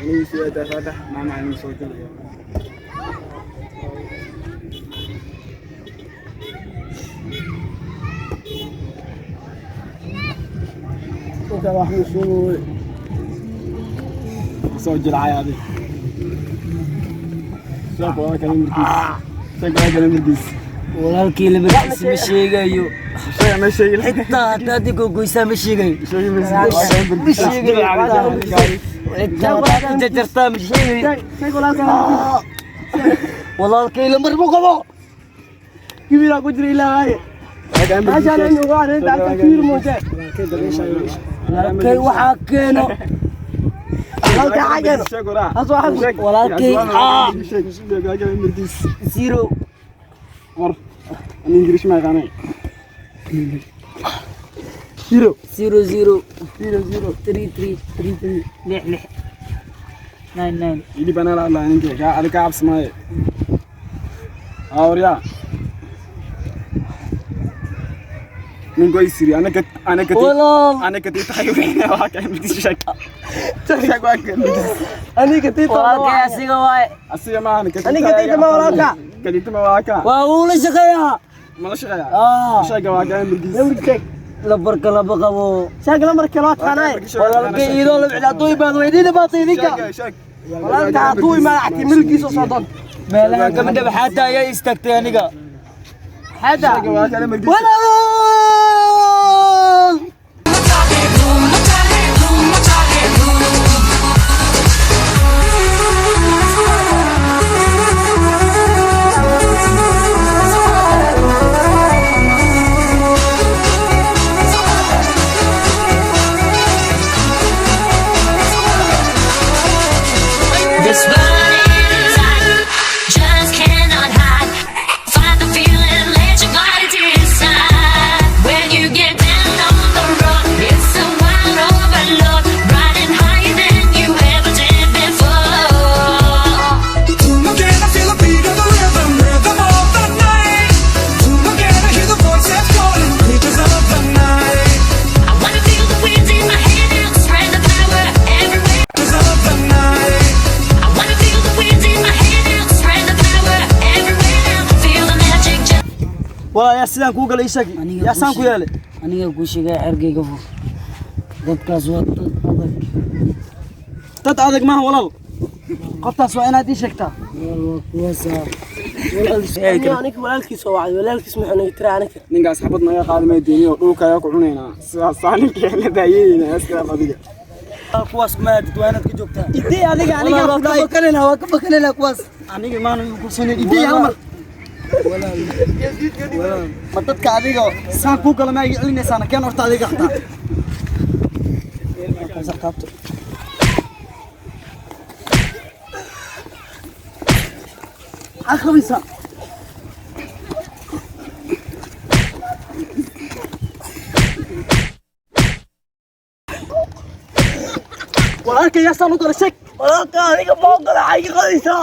أنا سويت فتح ما معني صوت اليوم. أنت راح نسوي سجل عيادي. شوف والله كلام مركز. شكله كلام مركز. walaalkii laba kiis ma sheegayo شيء ما شيء. xitaa hadda adigu goysa ma sheegayo شيء ما xitaa jajartaa ma sheegayo walaalkii laba mar buu qabo كبير أقول جري لا هاي. عشان إنه قاعد أنت كبير موجود. walaalkii waxaa keeno halka xageeno walaalkii zero مر أنا إنجليش ما يقانع. zero 33 لح 99 يدي بنا لا لا إنجليش على كعب سماي. أوريا. من قوي سيري أنا كنت تخيل واقع بدي شك. شك واقع. أنا كتير walaalkii asiga waay أصير ما أنا كنت ما walaalka كنت ما واقع. waa uu la shaqeeyaa ما شيء. آه شيء واقع بدي. labarka laba qabo shaag lamarka loo taanay walaalkii idoo la bixdaa ibaad weydiina baatidinka walaalka tuu imaacti milkiisa soo doon meelaha gabadha baxaata ayaa istaagtay aniga hada walaal This burning inside, just cannot hide. Find the feeling, let your body decide. When you get down on the road, it's a wild overload, riding higher than you ever did before. Again, I feel the beat of the rhythm of the night. Again, I hear the voices calling, creatures of the night. I wanna feel the winds in my hair now, spread the power everywhere. Creatures of the night. I wanna feel the winds in my hair now, spread the power everywhere now. Feel the magic just والله يا سلام كوكل إيشك يا سلام كويالي aniga ku sheegay xergeyga fur dadkaas waa dad adag تتعذق معه والله qoftaas waa inaad ii sheegtaa kuwaasa aniga walaalkiis oo wacay walaalkiis muxuu naga tiraa aniga ninkaas xabad naga qaadi ma diiniyo dhulka ayaa ku cunaynaa sidaas saalinka la daayayna askar adiga kuwaas ma aad waanad ka joogtaa idii adiga waa ka bakanina kuwaas aniga maana ku sanay idii hal mar ma dadka adiga saan ku kala ma ilinaysan keen horta adiga xataa akhawisa walaalka yaa saan u dara shak walaalka adiga ma ogala xaqiiqadiisa